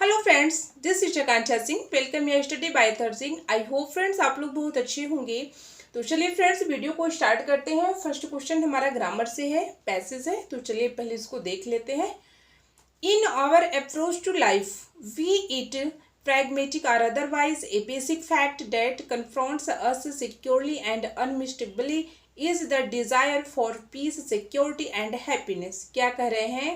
Hello friends, this is Akanksha Singh. Welcome your study bye थर Singh. I hope friends आप लोग बहुत अच्छे होंगे। तो चलिए फ्रेंड्स वीडियो को स्टार्ट करते हैं। फर्स्ट क्वेश्चन हमारा ग्रामर से है, पैसेज है। तो चलिए पहले इसको देख लेते हैं। In our approach to life be it pragmatic or otherwise, a basic fact that confronts us securely and unmistakably is the desire for peace, security and happiness। क्या कह रहे हैं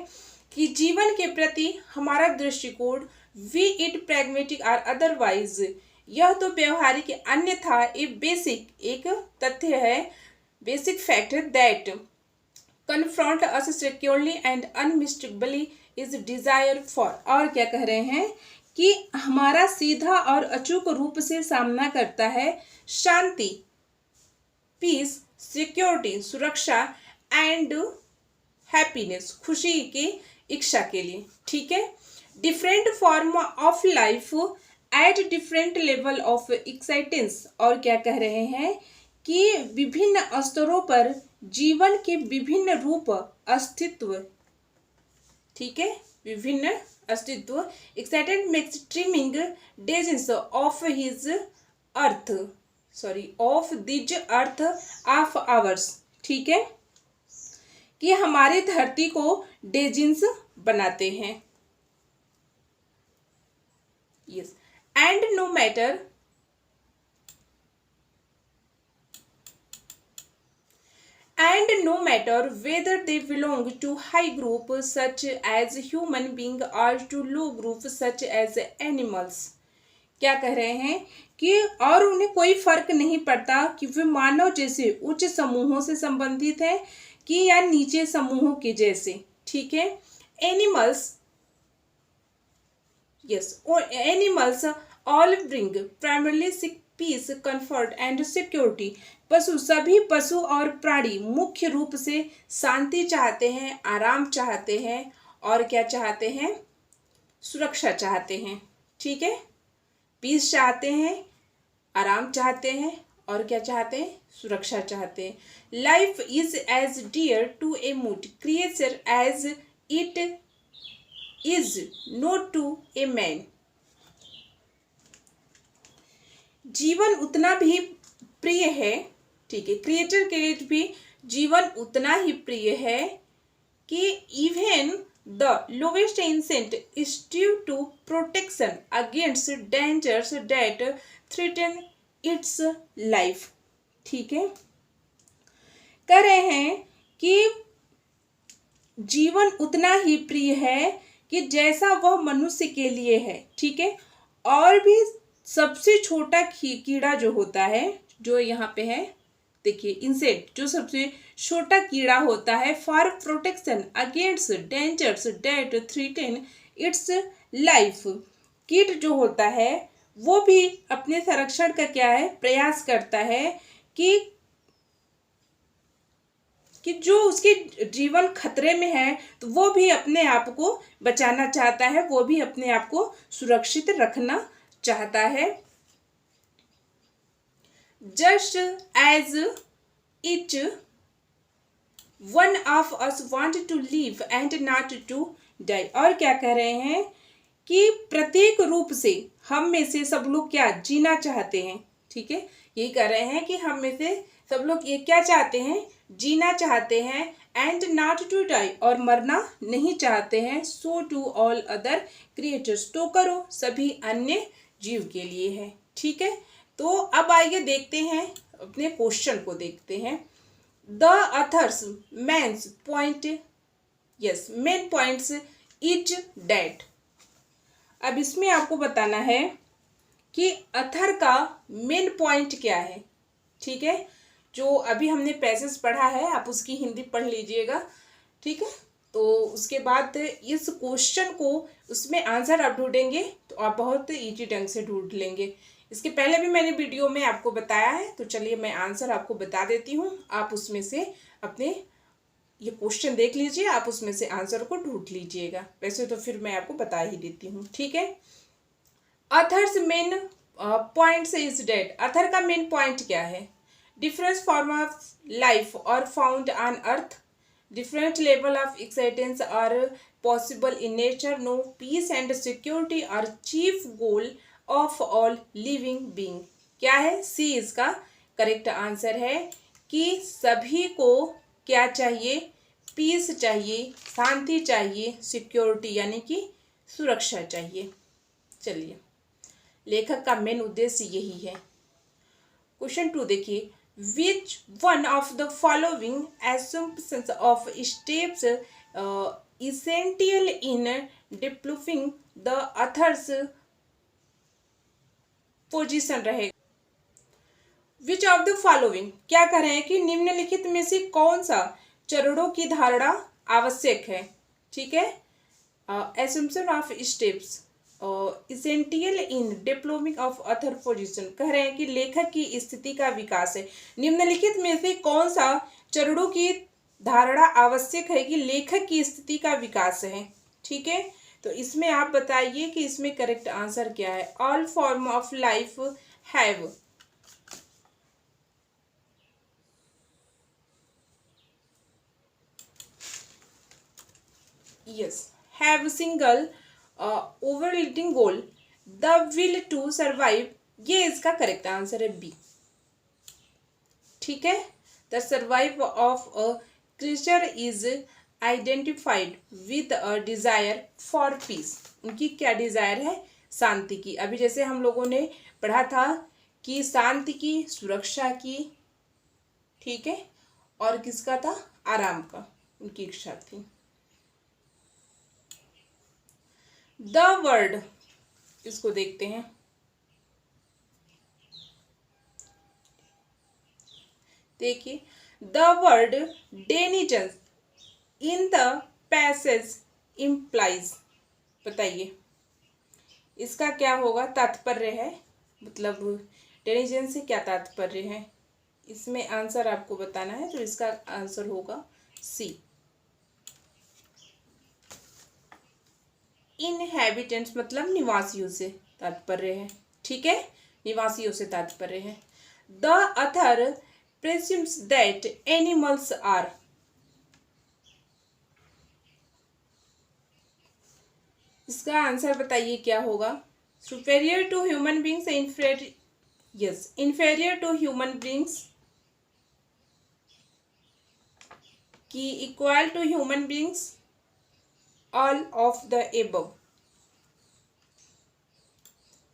कि जीवन के प्रति हमारा दृष्टिकोण वी इट pragmatic और अदरवाइज, यह तो व्यवहारिक अन्यथा एक बेसिक एक तथ्य है, basic fact that confront us securely and unmistakably is desire for. और क्या कह रहे हैं कि हमारा सीधा और अचूक रूप से सामना करता है शांति, पीस, सिक्योरिटी, सुरक्षा एंड हैप्पीनेस, खुशी की इच्छा के लिए। ठीक है। Different form of life at different level of existence. और क्या कह रहे हैं कि विभिन्न स्तरों पर जीवन के विभिन्न रूप अस्तित्व। ठीक है, विभिन्न अस्तित्व। Excited makes trimming denizens of his earth, of this earth of ours. ठीक है, कि हमारी धरती को डेजिंस बनाते हैं। Yes, and no matter whether they belong to high group such as human being or to low group such as animals। क्या कह रहे हैं कि और उन्हें कोई फर्क नहीं पड़ता कि वे मानव जैसे उच्च समूहों से संबंधित है कि या नीचे समूहों के जैसे। ठीक है। Animals, yes, animals all bring primarily peace, comfort and security. सभी पशु और प्राणी मुख्य रूप से शांति चाहते हैं, आराम चाहते हैं और क्या चाहते हैं, सुरक्षा चाहते हैं। ठीक है, पीस चाहते हैं, आराम चाहते हैं और क्या चाहते हैं, सुरक्षा चाहते हैं। Life is as dear to a mute creature as it is not to a man. जीवन उतना भी प्रिय है, ठीक है, क्रिएटर के लिए भी जीवन उतना ही प्रिय है कि even the lowest insect is due to protection against dangers that threaten its life. ठीक है, कह रहे हैं कि जीवन उतना ही प्रिय है कि जैसा वह मनुष्य के लिए है। ठीक है, और भी सबसे छोटा कीड़ा जो होता है, जो यहाँ पे है देखिए, इंसेक्ट, जो सबसे छोटा कीड़ा होता है, for protection against dangers that threaten its life. कीट जो होता है वो भी अपने संरक्षण का क्या है, प्रयास करता है कि जो उसके जीवन खतरे में है तो वो भी अपने आप को बचाना चाहता है, वो भी अपने आप को सुरक्षित रखना चाहता है। Just as each one of us want to live and not to die. और क्या कह रहे हैं कि प्रत्येक रूप से हम में से सब लोग क्या जीना चाहते हैं। ठीक है, यही कह रहे हैं कि हम में से सब लोग ये क्या चाहते हैं, जीना चाहते हैं, एंड नॉट टू डाई, और मरना नहीं चाहते हैं। सो टू ऑल अदर क्रिएटर्स, तो करो सभी अन्य जीव के लिए है। ठीक है, तो अब आइए देखते हैं, अपने क्वेश्चन को देखते हैं। The author's mains point, yes, main points is that. अब इसमें आपको बताना है कि अथर का मेन पॉइंट क्या है। ठीक है, जो अभी हमने पैसेज पढ़ा है आप उसकी हिंदी पढ़ लीजिएगा। ठीक है, तो उसके बाद इस क्वेश्चन को, उसमें आंसर आप ढूंढेंगे तो आप बहुत इजी ढंग से ढूंढ लेंगे। इसके पहले भी मैंने वीडियो में आपको बताया है, तो चलिए मैं आंसर आपको बता देती हूँ। आप उसमें से अपने ये क्वेश्चन देख लीजिए, आप उसमें से आंसर को ढूंढ लीजिएगा। वैसे तो फिर मैं आपको बता ही देती हूँ। ठीक है, author's main points is that. Author का मेन पॉइंट क्या है, डिफरेंट फॉर्म ऑफ लाइफ और found on earth, different level of excitance are possible in nature, no, peace and security are chief goal of all living being. क्या है? सी इसका correct answer है कि सभी को क्या चाहिए? पीस चाहिए, शांति चाहिए, सिक्योरिटी यानी कि सुरक्षा चाहिए। चलिए, लेखक का मेन उद्देश्य यही है। क्वेश्चन 2 देखिए, which one of the following assumptions of steps essential in developing the author's position रहेगा। विच ऑफ द फॉलोइंग, क्या कह रहे हैं कि निम्नलिखित में से कौन सा चरणों की धारणा आवश्यक है। ठीक है, assumption of steps essential in developing of author position, कह रहे हैं कि लेखक की स्थिति का विकास है। निम्नलिखित में से कौन सा चरणों की धारणा आवश्यक है कि लेखक की स्थिति का विकास है। ठीक है, तो इसमें आप बताइए कि इसमें करेक्ट आंसर क्या है। All form of life have, yes, have single overriding goal, the will to survive, ये इसका करेक्ट आंसर है बी। ठीक है, the survive of a creature is identified with a desire for peace, उनकी क्या Dzire है? शांति की। अभी जैसे हम लोगों ने पढ़ा था कि शांति की, सुरक्षा की, ठीक है, और किसका था? आराम का, उनकी इच्छा थी। द वर्ड, इसको देखते हैं। देखिए, the word denizen in the passage implies, बताइए इसका क्या होगा? तात्पर्य है, मतलब डेनिजन से क्या तात्पर्य है? इसमें आंसर आपको बताना है, तो इसका आंसर होगा सी। इनहैबिटेंट्स मतलब निवासियों से तात्पर्य है। ठीक है, निवासियों से तात्पर्य है। The author presumes that animals are, इसका आंसर बताइए क्या होगा? Superior to human beings, inferior to human beings, की equal to human beings, all of the above,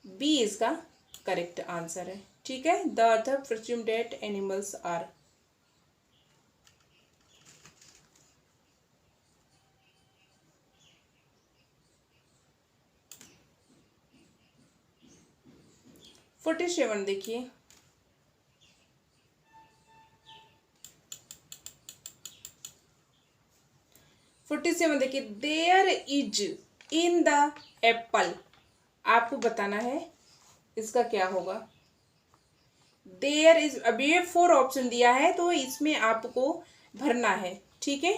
B इसका करेक्ट आंसर है। ठीक है, the author presume that animals are. Forty 47 देखिए, देखिए, there is in the apple, आपको बताना है इसका क्या होगा। देयर इज, अभी ये 4 ऑप्शन दिया है तो इसमें आपको भरना है। ठीक है,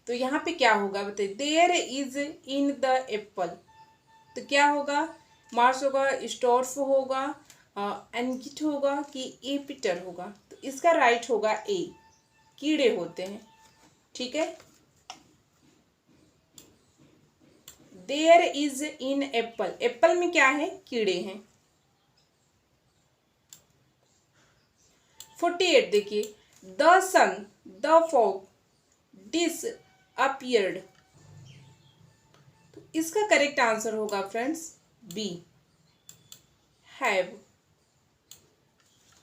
तो यहाँ पे क्या होगा बताइए। There is in the apple, तो क्या होगा? मार्स होगा, स्टोर्फ होगा, एनगिट होगा कि एपिटर होगा? तो इसका राइट होगा ए, कीड़े होते हैं। ठीक है, there is in apple, apple में क्या है? कीड़े हैं। 48 देखिए, the sun the fog disappeared, तो इसका करेक्ट आंसर होगा फ्रेंड्स बी, हैव।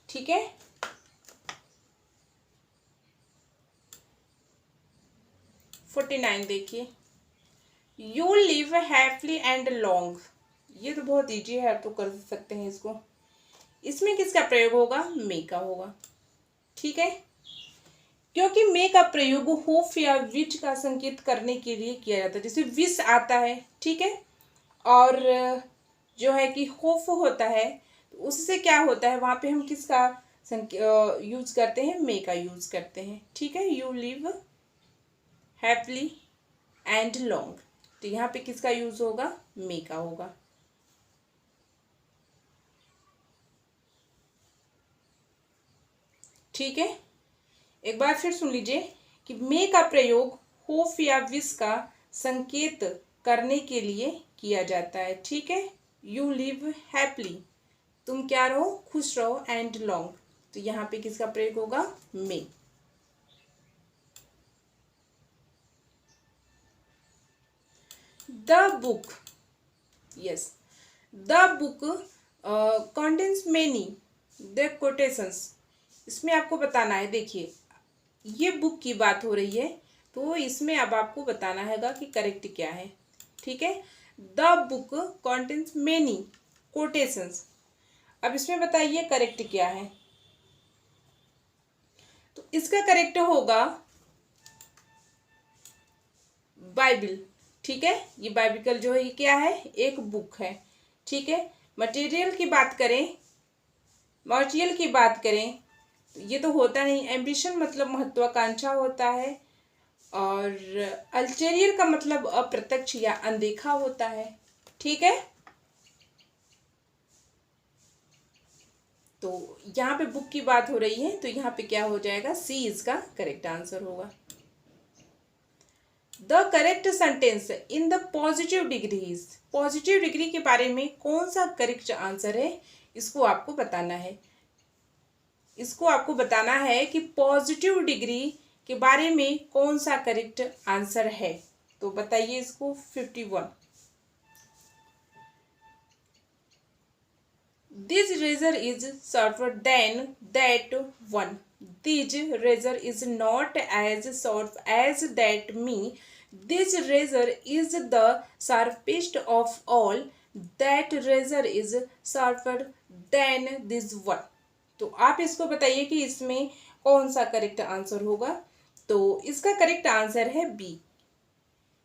ठीक है, फोर्टी 49 देखिए, you live happily and long, ये तो बहुत इजी है, आप तो कर सकते हैं इसको। इसमें किसका प्रयोग होगा? मे का होगा। ठीक है, क्योंकि मे का प्रयोग होप या विश का संकेत करने के लिए किया जाता है। जैसे विश आता है, ठीक है, और जो है कि होप होता है, तो उससे क्या होता है? वहाँ पे हम किसका यूज करते हैं? मे का यूज करते हैं। ठीक है, you live happily and long, तो यहाँ पे किसका यूज होगा? मे का होगा। ठीक है, एक बार फिर सुन लीजिए कि मे का प्रयोग होप या विश का संकेत करने के लिए किया जाता है। ठीक है, यू लिव हैप्पीली, तुम क्या रहो, खुश रहो, एंड लॉन्ग, तो यहाँ पे किसका प्रयोग होगा, may. The book, yes, the book contains many the quotations, इसमें आपको बताना है, देखिए ये बुक की बात हो रही है, तो इसमें अब आपको बताना हैगा कि करेक्ट क्या है। ठीक है, the book contains many quotations, अब इसमें बताइए करेक्ट क्या है। तो इसका करेक्ट होगा बाइबल। ठीक है, ये बाइबिकल जो है ये क्या है, एक बुक है। ठीक है, मटेरियल की बात करें, मटेरियल की बात करें तो ये तो होता नहीं, एम्बिशन मतलब महत्वाकांक्षा होता है, और अल्टेरियर का मतलब अप्रत्यक्ष या अनदेखा होता है। ठीक है, तो यहाँ पे बुक की बात हो रही है, तो यहाँ पे क्या हो जाएगा, सी इसका करेक्ट आंसर होगा। The correct sentence in the positive degrees, positive degree के बारे में कौन सा करेक्ट आंसर है, इसको आपको बताना है। इसको आपको बताना है कि पॉजिटिव डिग्री के बारे में कौन सा करेक्ट आंसर है, तो बताइए इसको। 51, this razor is sharper than that one, this razor is not as sharp as that me, this razor is the sharpest of all, that razor is sharper than this one. तो आप इसको बताइए कि इसमें कौन सा करेक्ट आंसर होगा। तो इसका करेक्ट आंसर है बी,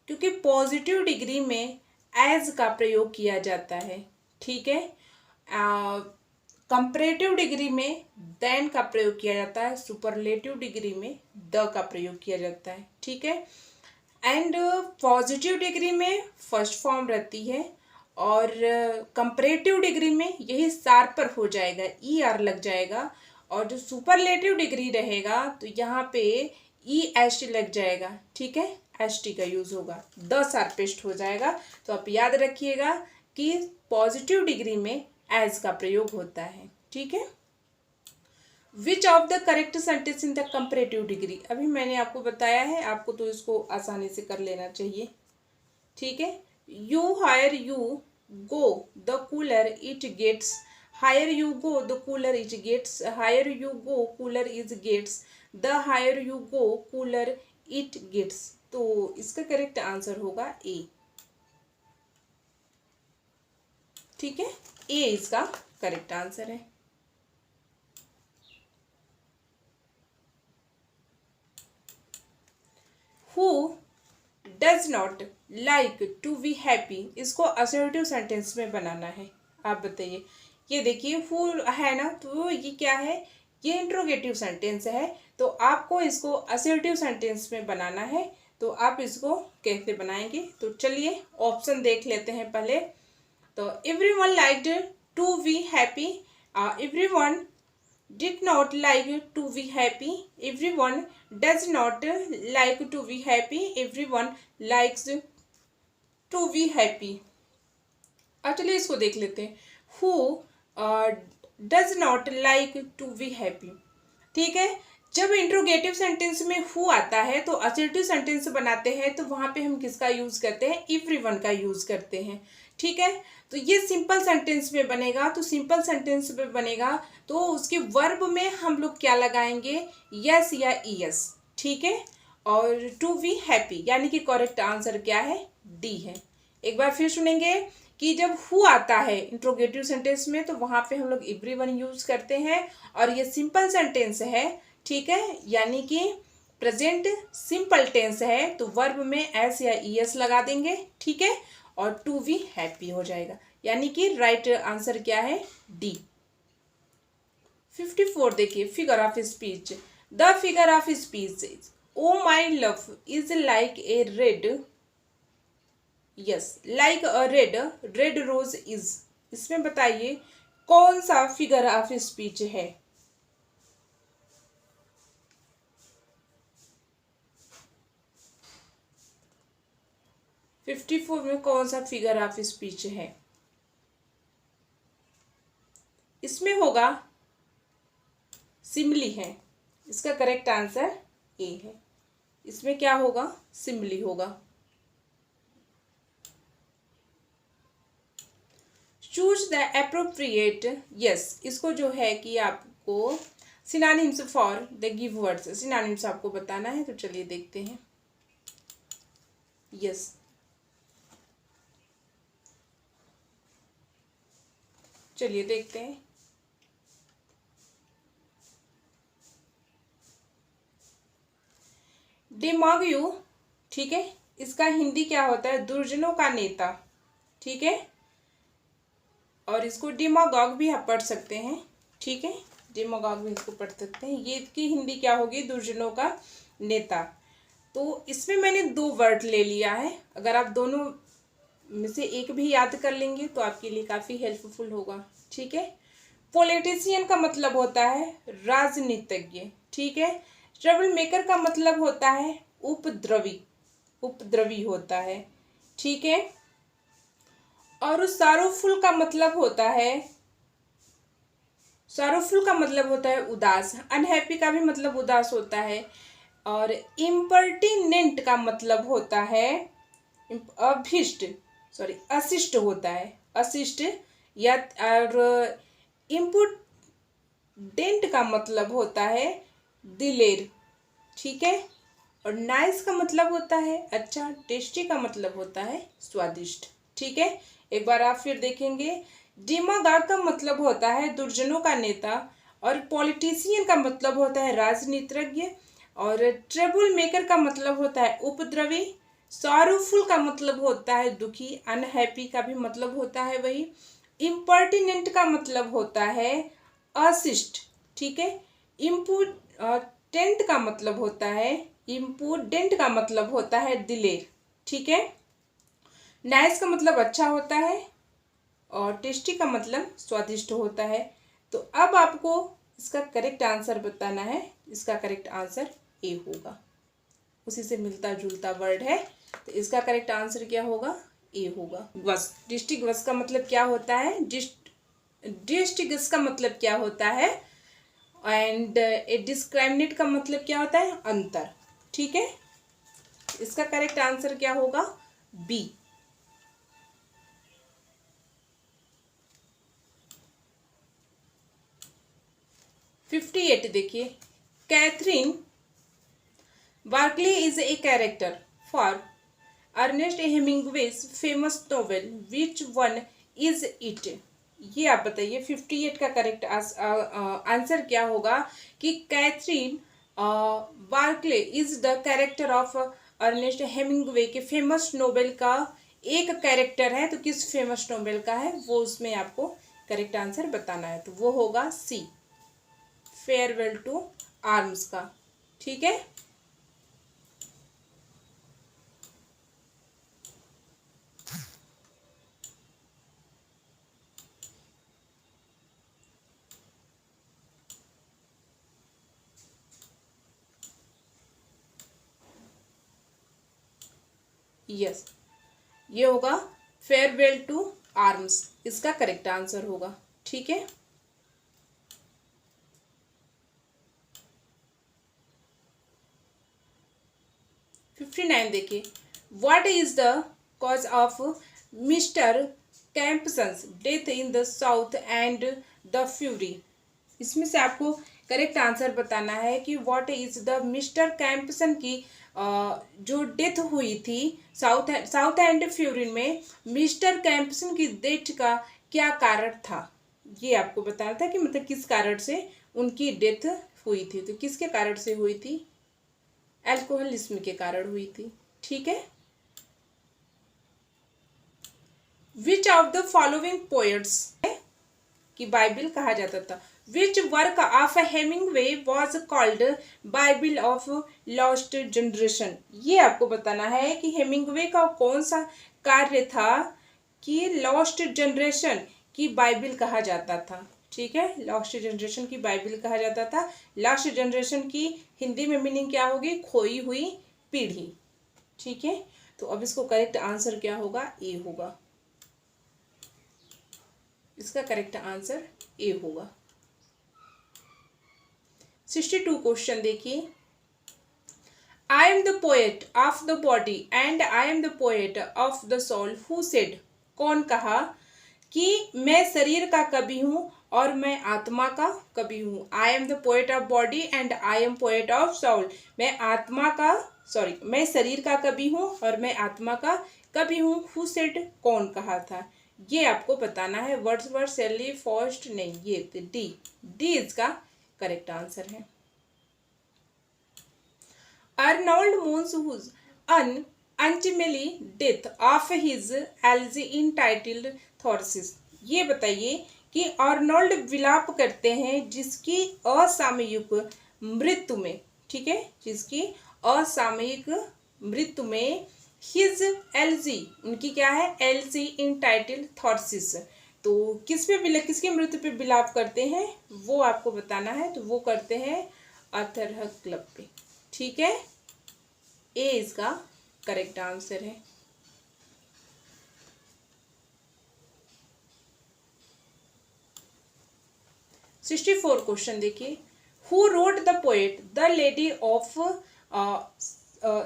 क्योंकि पॉजिटिव डिग्री में एज का प्रयोग किया जाता है। ठीक है, कंपैरेटिव डिग्री में देन का प्रयोग किया जाता है, सुपरलेटिव डिग्री में द का प्रयोग किया जाता है। ठीक है, एंड पॉजिटिव डिग्री में फर्स्ट फॉर्म रहती है, और कंपैरेटिव डिग्री में यही शार्पर हो जाएगा, ई आर लग जाएगा, और जो सुपरलेटिव डिग्री रहेगा तो यहाँ पे ई एस टी लग जाएगा। ठीक है, एस टी का यूज होगा, द शार्पेस्ट हो जाएगा। तो आप याद रखिएगा कि पॉजिटिव डिग्री में एज का प्रयोग होता है। ठीक है, which of the correct sentence in the comparative degree, अभी मैंने आपको बताया है, आपको तो इसको आसानी से कर लेना चाहिए। ठीक है, you higher you go the cooler it gets, higher you go the cooler it gets, higher you go cooler is gets, the higher you go cooler it gets. तो इसका करेक्ट आंसर होगा ए। ठीक है, ए इसका correct answer है। Who does not like to be happy, इसको assertive sentence में बनाना है। आप बताइए, ये देखिए who है ना, तो ये क्या है, ये इंट्रोगेटिव सेंटेंस है, तो आपको इसको असर्टिव सेंटेंस में बनाना है। तो आप इसको कैसे बनाएंगे, तो चलिए ऑप्शन देख लेते हैं पहले। तो everyone liked to be happy, everyone did not like to be happy, everyone does not like to be happy, everyone likes to be happy। अब चलिए इसको देख लेते हैं, who does not like to be happy। ठीक है, जब interrogative sentence में हु आता है तो असर्टिव सेंटेंस बनाते हैं, तो वहां पे हम किसका यूज करते हैं, एवरीवन का यूज करते हैं। ठीक है, तो ये सिंपल सेंटेंस में बनेगा, तो सिंपल सेंटेंस में बनेगा तो उसके वर्ब में हम लोग क्या लगाएंगे, यस या ईएस। ठीक है, और टू बी हैप्पी यानी कि करेक्ट आंसर क्या है, डी है। एक बार फिर सुनेंगे कि जब हु आता है इंट्रोगेटिव सेंटेंस में तो वहां पे हम लोग एवरीवन यूज करते हैं, और ये सिंपल सेंटेंस है। ठीक है, यानी कि प्रेजेंट सिंपल टेंस है, तो वर्ब में एस या ईएस लगा देंगे। ठीक है, और टू बी हैप्पी हो जाएगा, यानी कि राइट आंसर क्या है, डी। 54 देखिए, figure of speech, the figure of speech is O my love is like a red, yes like a red, red rose is, इसमें बताइए कौन सा फिगर ऑफ स्पीच है। 54 में कौन सा फिगर ऑफ स्पीच है? इसमें होगा सिमली है। इसका करेक्ट आंसर ए है। इसमें क्या होगा? सिमली होगा। चूज द एप्रोप्रिएट, यस, इसको जो है कि आपको synonyms for the give words, synonyms आपको बताना है। तो चलिए देखते हैं। यस, चलिए देखते हैं। डेमागोग, ठीक है, इसका हिंदी क्या होता है? दुर्जनों का नेता, ठीक है। और इसको डेमागोग भी आप पढ़ सकते हैं, ठीक है, डेमागोग भी इसको पढ़ सकते हैं। ये इसकी हिंदी क्या होगी? दुर्जनों का नेता। तो इसमें मैंने 2 वर्ड ले लिया है। अगर आप दोनों में से एक भी याद कर लेंगे तो आपके लिए काफ़ी हेल्पफुल होगा, ठीक है। पॉलिटिशियन का मतलब होता है राजनीतिज्ञ, ठीक है। ट्रबल मेकर का मतलब होता है उपद्रवी, उपद्रवी होता है, ठीक है। और सारोफुल का मतलब होता है, सारोफुल का मतलब होता है उदास। अनहैप्पी का भी मतलब उदास होता है। और इम्पर्टिनेंट का मतलब होता है अभिष्ट, सॉरी अशिष्ट होता है, अशिष्ट। या और इम्पुडेंट का मतलब होता है दिलेर, ठीक है। और नाइस का मतलब होता है अच्छा। टेस्टी का मतलब होता है स्वादिष्ट, ठीक है। एक बार आप फिर देखेंगे। डेमागोग का मतलब होता है दुर्जनों का नेता। और पॉलिटिशियन का मतलब होता है राजनीतिज्ञ। और ट्रबल मेकर का मतलब होता है उपद्रवी। सॉरोफुल का मतलब होता है दुखी। अनहैप्पी का भी मतलब होता है वही। इम्पर्टिनेंट का मतलब होता है अशिष्ट, ठीक है। इम्पुडेंट का मतलब होता है, इम्पुडेंट का मतलब होता है दिलेर, ठीक है। नाइस का मतलब अच्छा होता है। और टेस्टी का मतलब स्वादिष्ट होता है। तो अब आपको इसका करेक्ट आंसर बताना है। इसका करेक्ट आंसर ए होगा। उसी से मिलता जुलता वर्ड है, तो इसका करेक्ट आंसर क्या होगा? ए होगा। गस, डिस्ट्रिक्ट गस का मतलब क्या होता है? डिस्ट्रिक्ट गस का मतलब क्या होता है? एंड ए डिस्क्राइमिनेट का मतलब क्या होता है? अंतर, ठीक है। इसका करेक्ट आंसर क्या होगा? बी। 58 देखिए। Catherine Barkley is a character for Ernest Hemingway's famous novel, which one is it? ये आप बताइए। 58 का करेक्ट आंसर क्या होगा? कि Catherine Barkley is the character of Ernest Hemingway के फेमस नोवेल का एक कैरेक्टर है। तो किस फेमस नोवेल का है वो उसमें आपको करेक्ट आंसर बताना है। तो वो होगा सी, फेयरवेल टू आर्म्स का, ठीक है। यस, ये होगा फेयरवेल टू आर्म्स, इसका करेक्ट आंसर होगा, ठीक है। फिफ्टी 59 देखिए। What is the cause of mister Compson's death in the south and the fury? इसमें से आपको करेक्ट आंसर बताना है कि what is the mister Compson की जो डेथ हुई थी साउथ एंड फ्यूरिन में, मिस्टर कैंपसन की डेथ का क्या कारण था? ये आपको बताना था कि मतलब किस कारण से उनकी डेथ हुई थी। तो किसके कारण से हुई थी? अल्कोहलिज्म के कारण हुई थी, ठीक है। Which of the following poets की बाइबिल कहा जाता था? Which work of Hemingway was called Bible of lost generation? ये आपको बताना है कि हेमिंग्वे का कौन सा कार्य था कि लॉस्ट जनरेशन की बाइबिल कहा जाता था, ठीक है। लॉस्ट जनरेशन की बाइबिल कहा जाता था। लॉस्ट जनरेशन की हिंदी में मीनिंग क्या होगी? खोई हुई पीढ़ी, ठीक है। तो अब इसको करेक्ट आंसर क्या होगा, ए होगा। इसका करेक्ट आंसर ए होगा। 62 क्वेश्चन देखिए। I am the poet of the body and I am the poet of the soul who said, कौन कहा कि मैं शरीर का कवि हूँ और मैं आत्मा का कवि हूँ। I am the poet of body and I am poet of soul, मैं आत्मा का मैं शरीर का कवि हूँ और मैं आत्मा का कवि हूँ। हु सेड, कौन कहा था, ये आपको बताना है। वर्ड्सवर्थ, शेली, फॉस्ट नहीं, ये डी इसका करेक्ट आंसर है। Arnold mourns whose an untimely death of his elegy in titled Thyrsis, ये बताइए कि अर्नोल्ड विलाप करते हैं जिसकी असामयिक मृत्यु में, ठीक है, जिसकी असामयिक मृत्यु में हिज एल्जी, उनकी क्या है, एल्जी इन टाइटल्ड थॉर्सिस, तो किसकी मृत्यु पे विलाप करते हैं वो आपको बताना है। तो वो करते हैं अथरह क्लब पे, ठीक है, ए इसका करेक्ट आंसर है। सिक्सटी 64 क्वेश्चन देखिए। Who wrote the poet the lady of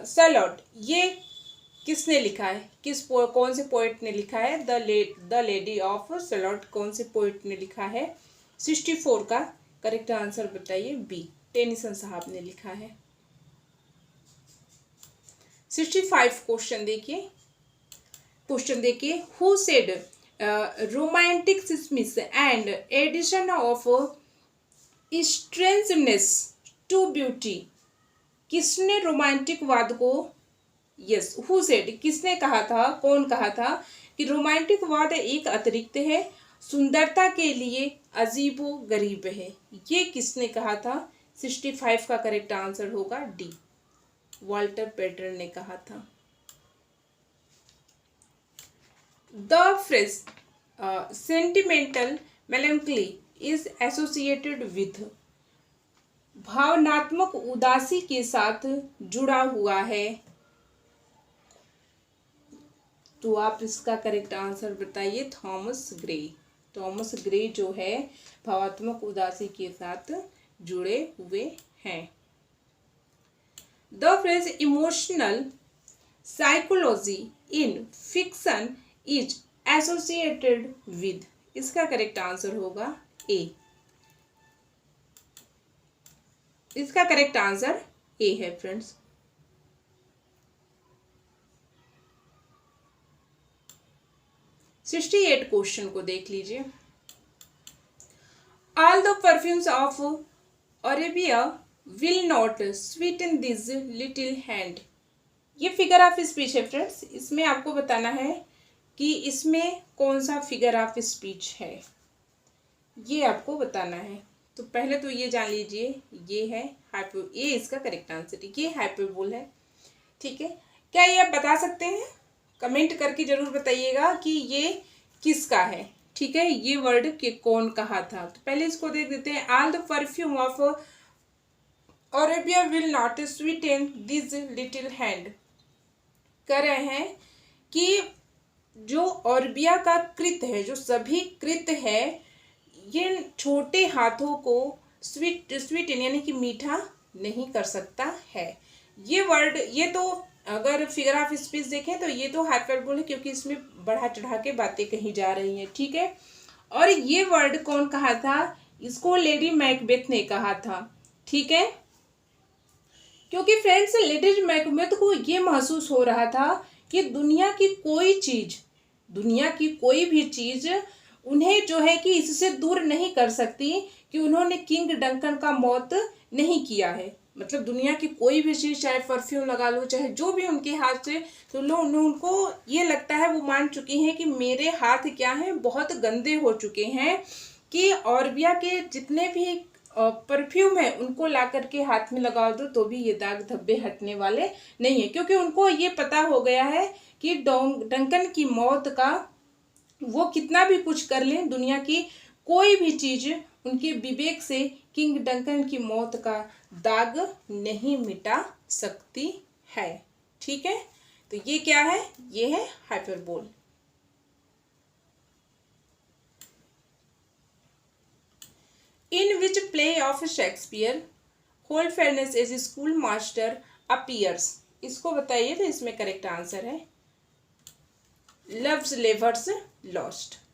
Shalott, ये किसने लिखा है, कौन से पोएट ने लिखा है द लेडी ऑफ सैलॉट, कौन से पोएट ने लिखा है। 64 का करेक्ट आंसर बताइए, बी, टेनिसन साहब ने लिखा है। 65 क्वेश्चन देखिए। Who said romanticism and addition of strangeness to beauty, किसने रोमांटिकवाद को, यस, हु सेड, किसने कहा था, कौन कहा था कि रोमांटिकवाद एक अतिरिक्त है, सुंदरता के लिए अजीबो गरीब है, ये किसने कहा था। 65 का करेक्ट आंसर होगा डी, वाल्टर पेटर ने कहा था। The phrase sentimental melancholy is associated with, भावनात्मक उदासी के साथ जुड़ा हुआ है, तो आप इसका करेक्ट आंसर बताइए। थॉमस ग्रे जो है भावात्मक उदासी के साथ जुड़े हुए हैं। The phrase emotional psychology in fiction is associated with, इसका करेक्ट आंसर होगा ए, इसका करेक्ट आंसर ए है फ्रेंड्स। सिक्सटी 68 क्वेश्चन को देख लीजिए। All the perfumes of Arabia will not Sutton this little hand, ये फिगर ऑफ स्पीच है friends. इसमें आपको बताना है कि इसमें कौन सा फिगर ऑफ स्पीच है, ये आपको बताना है। तो पहले तो ये जान लीजिए, ये है हाइपो, ये इसका करेक्ट आंसर है, ये हाइपरबोल है, ठीक है। क्या ये आप बता सकते हैं, कमेंट करके जरूर बताइएगा कि ये किसका है, ठीक है, ये वर्ड के कौन कहा था। तो पहले इसको देख देते हैं। All the perfume of Arabia will not Sutton this little hand, कह रहे हैं कि जो अरेबिया का कृत है, जो सभी कृत है, ये छोटे हाथों को स्वीट यानी कि मीठा नहीं कर सकता है। ये वर्ड, ये तो अगर फिगर ऑफ स्पीच देखें तो ये तो हाइपरबोल है, क्योंकि इसमें बढ़ा चढ़ा के बातें कही जा रही हैं, ठीक है। और ये वर्ड कौन कहा था, इसको लेडी मैकबेथ ने कहा था, ठीक है, क्योंकि फ्रेंड्स लेडी मैकबेथ को ये महसूस हो रहा था कि दुनिया की कोई भी चीज उन्हें जो है कि इससे दूर नहीं कर सकती कि उन्होंने किंग डंकन का मौत नहीं किया है। मतलब दुनिया की कोई भी चीज़, चाहे परफ्यूम लगा लो, चाहे जो भी उनके हाथ से, तो लोग उनको ये लगता है, वो मान चुकी हैं कि मेरे हाथ क्या हैं, बहुत गंदे हो चुके हैं, कि अरेबिया के जितने भी परफ्यूम है उनको ला करके हाथ में लगा दो तो भी ये दाग धब्बे हटने वाले नहीं है, क्योंकि उनको ये पता हो गया है कि डंकन की मौत का वो कितना भी कुछ कर लें, दुनिया की कोई भी चीज़ उनके विवेक से किंग डंकन की मौत का दाग नहीं मिटा सकती है, ठीक है। तो ये क्या है, ये है hyperbole. In which play of Shakespeare Holofernes as school master appears, इसको बताइए। तो इसमें करेक्ट आंसर है लव्स लेवर्स लॉस्ट।